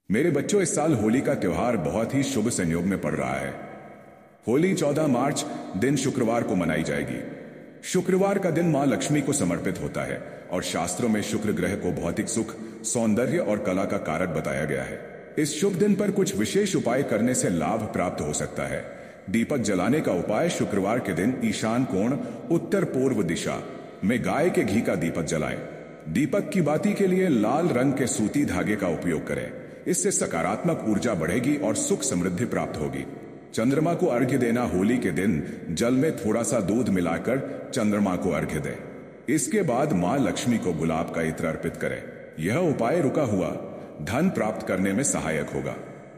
मेरे बच्चों, इस साल होली का त्योहार बहुत ही शुभ संयोग में पड़ रहा है। होली 14 मार्च दिन शुक्रवार को मनाई जाएगी। शुक्रवार का दिन मां लक्ष्मी को समर्पित होता है और शास्त्रों में शुक्र ग्रह को भौतिक सुख, सौंदर्य और कला का कारक बताया गया है। इस शुभ दिन पर कुछ विशेष उपाय करने से लाभ प्राप्त हो सकता है। दीपक जलाने का उपाय: शुक्रवार के दिन ईशान कोण उत्तर पूर्व दिशा में गाय के घी का दीपक जलाएं। दीपक की बाती के लिए लाल रंग के सूती धागे का उपयोग करें। इससे सकारात्मक ऊर्जा बढ़ेगी और सुख समृद्धि प्राप्त होगी। चंद्रमा को अर्घ्य देना: होली के दिन जल में थोड़ा सा दूध मिलाकर चंद्रमा को अर्घ्य दें। इसके बाद मां लक्ष्मी को गुलाब का इत्र अर्पित करें। यह उपाय रुका हुआ धन प्राप्त करने में सहायक होगा।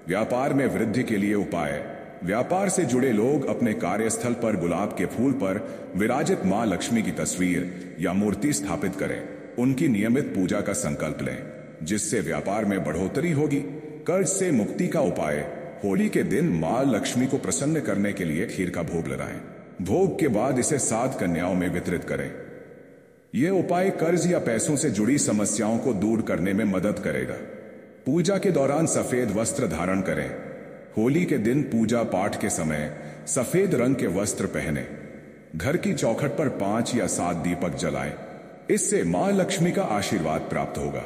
व्यापार में वृद्धि के लिए उपाय: व्यापार से जुड़े लोग अपने कार्यस्थल पर गुलाब के फूल पर विराजित मां लक्ष्मी की तस्वीर या मूर्ति स्थापित करें। उनकी नियमित पूजा का संकल्प लें, जिससे व्यापार में बढ़ोतरी होगी। कर्ज से मुक्ति का उपाय: होली के दिन मां लक्ष्मी को प्रसन्न करने के लिए खीर का भोग लगाएं। भोग के बाद इसे 7 कन्याओं में वितरित करें। यह उपाय कर्ज या पैसों से जुड़ी समस्याओं को दूर करने में मदद करेगा। पूजा के दौरान सफेद वस्त्र धारण करें। होली के दिन पूजा पाठ के समय सफेद रंग के वस्त्र पहने। घर की चौखट पर 5 या 7 दीपक जलाएं। इससे मां लक्ष्मी का आशीर्वाद प्राप्त होगा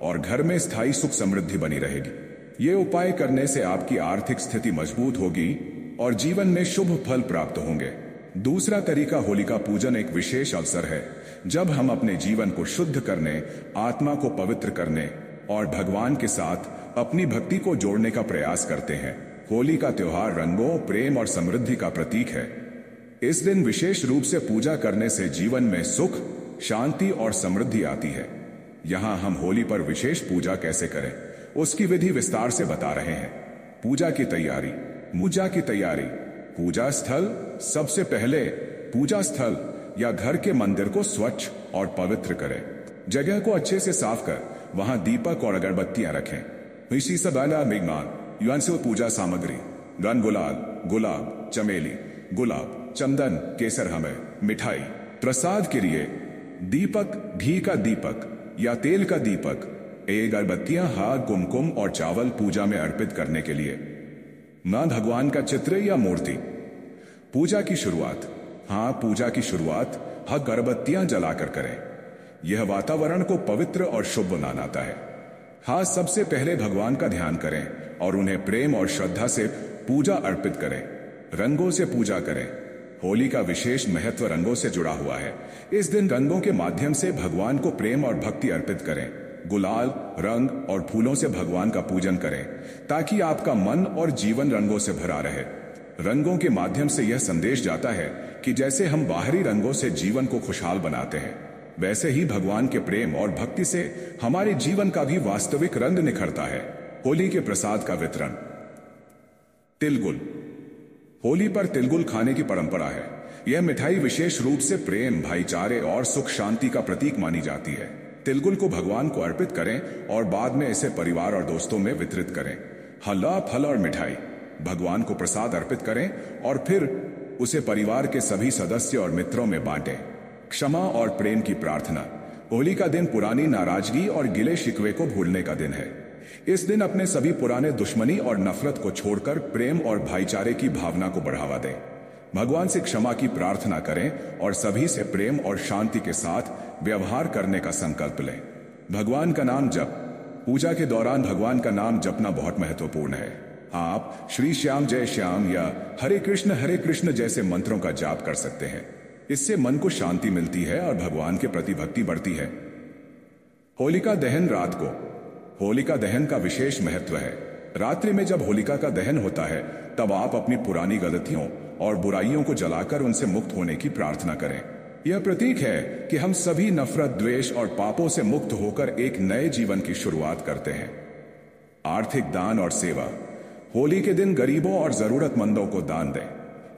और घर में स्थायी सुख समृद्धि बनी रहेगी। ये उपाय करने से आपकी आर्थिक स्थिति मजबूत होगी और जीवन में शुभ फल प्राप्त होंगे। दूसरा तरीका: होलिका पूजन एक विशेष अवसर है जब हम अपने जीवन को शुद्ध करने, आत्मा को पवित्र करने और भगवान के साथ अपनी भक्ति को जोड़ने का प्रयास करते हैं। होली का त्योहार रंगों, प्रेम और समृद्धि का प्रतीक है। इस दिन विशेष रूप से पूजा करने से जीवन में सुख, शांति और समृद्धि आती है। यहां हम होली पर विशेष पूजा कैसे करें, उसकी विधि विस्तार से बता रहे हैं। पूजा की तैयारी: पूजा स्थल: सबसे पहले पूजा स्थल या घर के मंदिर को स्वच्छ और पवित्र करें। जगह को अच्छे से साफ कर वहां दीपक और अगरबत्तियां रखें। इसी सबला मेघमान युवांशु पूजा सामग्री: रंग गुलाब, चमेली, गुलाब, चंदन, केसर, हमें मिठाई। प्रसाद के लिए दीपक, घी का दीपक या तेल का दीपक, अगरबत्तियां, हार, कुमकुम और चावल पूजा में अर्पित करने के लिए। मां भगवान का चित्र या मूर्ति। पूजा की शुरुआत अगरबत्तियां जलाकर करें। यह वातावरण को पवित्र और शुभ बनाता है। सबसे पहले भगवान का ध्यान करें और उन्हें प्रेम और श्रद्धा से पूजा अर्पित करें। रंगों से पूजा करें: होली का विशेष महत्व रंगों से जुड़ा हुआ है। इस दिन रंगों के माध्यम से भगवान को प्रेम और भक्ति अर्पित करें। गुलाल, रंग और फूलों से भगवान का पूजन करें ताकि आपका मन और जीवन रंगों से भरा रहे। रंगों के माध्यम से यह संदेश जाता है कि जैसे हम बाहरी रंगों से जीवन को खुशहाल बनाते हैं, वैसे ही भगवान के प्रेम और भक्ति से हमारे जीवन का भी वास्तविक रंग निखरता है। होली के प्रसाद का वितरण: तिलगुल। होली पर तिलगुल खाने की परंपरा है। यह मिठाई विशेष रूप से प्रेम, भाईचारे और सुख शांति का प्रतीक मानी जाती है। तिलगुल को भगवान को अर्पित करें और बाद में इसे परिवार और दोस्तों में वितरित करें। हलवा, फल और मिठाई: भगवान को प्रसाद अर्पित करें और फिर उसे परिवार के सभी सदस्य और मित्रों में बांटें। क्षमा और प्रेम की प्रार्थना: होली का दिन पुरानी नाराजगी और गिले शिकवे को भूलने का दिन है। इस दिन अपने सभी पुराने दुश्मनी और नफरत को छोड़कर प्रेम और भाईचारे की भावना को बढ़ावा दें। भगवान से क्षमा की प्रार्थना करें और सभी से प्रेम और शांति के साथ व्यवहार करने का संकल्प लें। भगवान का नाम जप: पूजा के दौरान भगवान का नाम जपना बहुत महत्वपूर्ण है। आप श्री श्याम, जय श्याम या हरे कृष्ण जैसे मंत्रों का जाप कर सकते हैं। इससे मन को शांति मिलती है और भगवान के प्रति भक्ति बढ़ती है। होलिका दहन रात को: होलिका दहन का विशेष महत्व है। रात्रि में जब होलिका का दहन होता है, तब आप अपनी पुरानी गलतियों और बुराइयों को जलाकर उनसे मुक्त होने की प्रार्थना करें। यह प्रतीक है कि हम सभी नफरत, द्वेष और पापों से मुक्त होकर एक नए जीवन की शुरुआत करते हैं। आर्थिक दान और सेवा: होली के दिन गरीबों और जरूरतमंदों को दान दें।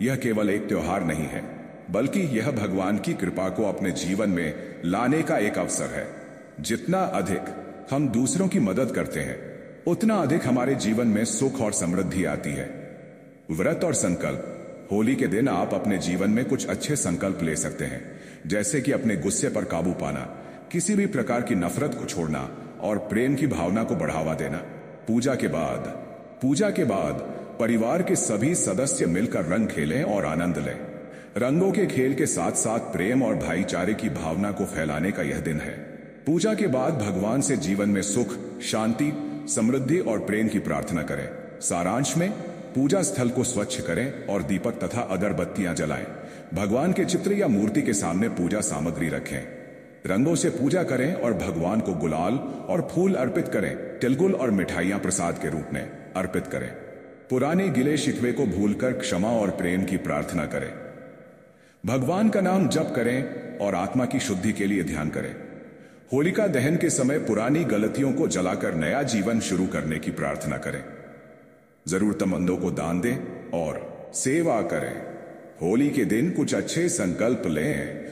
यह केवल एक त्योहार नहीं है, बल्कि यह भगवान की कृपा को अपने जीवन में लाने का एक अवसर है। जितना अधिक हम दूसरों की मदद करते हैं, उतना अधिक हमारे जीवन में सुख और समृद्धि आती है। व्रत और संकल्प: होली के दिन आप अपने जीवन में कुछ अच्छे संकल्प ले सकते हैं, जैसे कि अपने गुस्से पर काबू पाना, किसी भी प्रकार की नफरत को छोड़ना और प्रेम की भावना को बढ़ावा देना। पूजा के बाद परिवार के सभी सदस्य मिलकर रंग खेलें और आनंद लें। रंगों के खेल के साथ साथ प्रेम और भाईचारे की भावना को फैलाने का यह दिन है। पूजा के बाद भगवान से जीवन में सुख, शांति, समृद्धि और प्रेम की प्रार्थना करें। सारांश में, पूजा स्थल को स्वच्छ करें और दीपक तथा अगरबत्तियां जलाएं। भगवान के चित्र या मूर्ति के सामने पूजा सामग्री रखें। रंगों से पूजा करें और भगवान को गुलाल और फूल अर्पित करें। तिलगुल और मिठाइयां प्रसाद के रूप में अर्पित करें। पुराने गिले शिकवे को भूलकर क्षमा और प्रेम की प्रार्थना करें। भगवान का नाम जप करें और आत्मा की शुद्धि के लिए ध्यान करें। होलिका दहन के समय पुरानी गलतियों को जलाकर नया जीवन शुरू करने की प्रार्थना करें। जरूरतमंदों को दान दें और सेवा करें। होली के दिन कुछ अच्छे संकल्प लें।